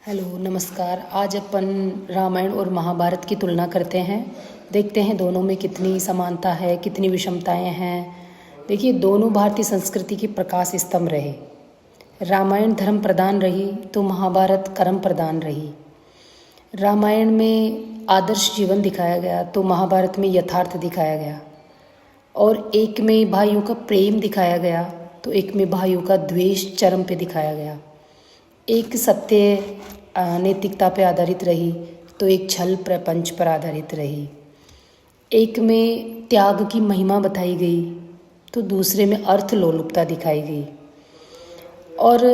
Hello नमस्कार। आज अपन रामायण और महाभारत की तुलना करते हैं। देखते हैं दोनों में कितनी समानता है, कितनी विषमताएं हैं। देखिए, दोनों भारतीय संस्कृति के प्रकाश स्तंभ रहे। रामायण धर्म प्रधान रही तो महाभारत कर्म प्रधान रही। रामायण में आदर्श जीवन दिखाया गया तो महाभारत में यथार्थ दिखाया गया। और एक में भाइयों का प्रेम दिखाया गया तो एक में भाइयों का द्वेष चरम पे दिखाया गया। एक सत्य नैतिकता पे आधारित रही तो एक छल प्रपंच पर आधारित रही। एक में त्याग की महिमा बताई गई तो दूसरे में अर्थ लोलुपता दिखाई गई। और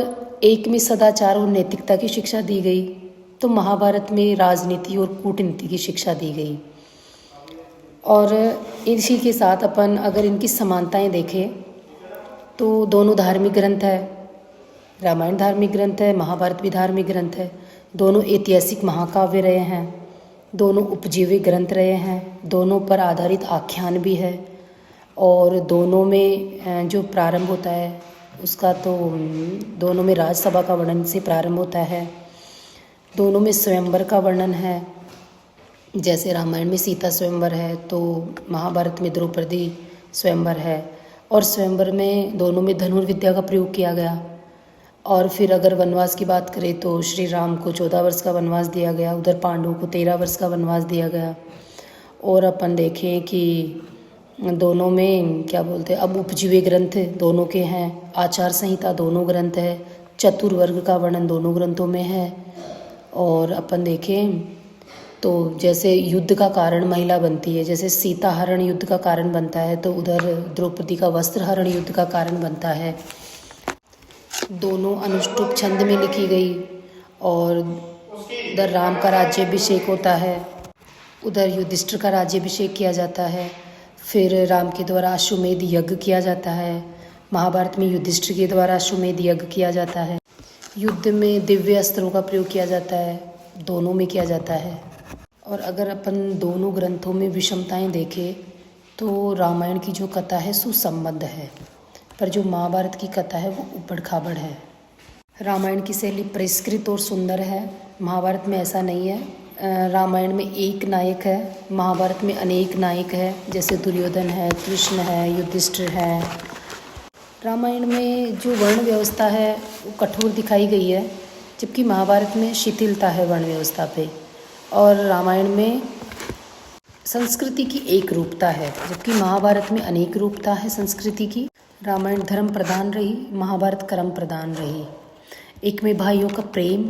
एक में सदाचार और नैतिकता की शिक्षा दी गई तो महाभारत में राजनीति और कूटनीति की शिक्षा दी गई। और इसी के साथ अपन अगर इनकी समानताएं देखें तो दोनों धार्मिक ग्रंथ है। रामायण धार्मिक ग्रंथ है, महाभारत भी धार्मिक ग्रंथ है। दोनों ऐतिहासिक महाकाव्य रहे हैं, दोनों उपजीवी ग्रंथ रहे हैं, दोनों पर आधारित आख्यान भी है। और दोनों में जो प्रारंभ होता है उसका तो दोनों में राजसभा का वर्णन से प्रारंभ होता है। दोनों में स्वयंवर का वर्णन है। जैसे रामायण में सीता स्वयंवर है तो महाभारत में द्रौपदी स्वयंवर है। और स्वयंवर में दोनों में धनुर्विद्या का प्रयोग किया गया। और फिर अगर वनवास की बात करें तो श्री राम को 14 वर्ष का वनवास दिया गया, उधर पांडवों को 13 वर्ष का वनवास दिया गया। और अपन देखें कि दोनों में क्या बोलते हैं, अब उपजीवी ग्रंथ दोनों के हैं, आचार संहिता दोनों ग्रंथ है, चतुर्वर्ग का वर्णन दोनों ग्रंथों में है। और अपन देखें तो जैसे युद्ध का कारण महिला बनती है, जैसे सीता हरण युद्ध का कारण बनता है तो उधर द्रौपदी का वस्त्र हरण युद्ध का कारण बनता है। दोनों अनुष्टुप छंद में लिखी गई। और उधर राम का राज्याभिषेक होता है, उधर युधिष्ठिर का राज्याभिषेक किया जाता है। फिर राम के द्वारा अश्वमेध यज्ञ किया जाता है। महाभारत में युधिष्ठिर के द्वारा अश्वमेध यज्ञ किया जाता है। युद्ध में दिव्य अस्त्रों का प्रयोग किया जाता है, दोनों में किया जाता है। और अगर अपन दोनों ग्रंथों में विषमताएं देखें तो रामायण की जो कथा है सुसंबद्ध है, पर जो महाभारत की कथा है वो उबड़ खाबड़ है। रामायण की शैली परिष्कृत और सुंदर है, महाभारत में ऐसा नहीं है। रामायण में एक नायक है, महाभारत में अनेक नायक है, जैसे दुर्योधन है, कृष्ण है, युधिष्ठिर है। रामायण में जो वर्ण व्यवस्था है वो कठोर दिखाई गई है, जबकि महाभारत में शिथिलता है वर्ण व्यवस्था पे। और रामायण में संस्कृति की एक रूपता है, जबकि महाभारत में अनेक रूपता है संस्कृति की। रामायण धर्म प्रधान रही, महाभारत कर्म प्रधान रही। एक में भाइयों का प्रेम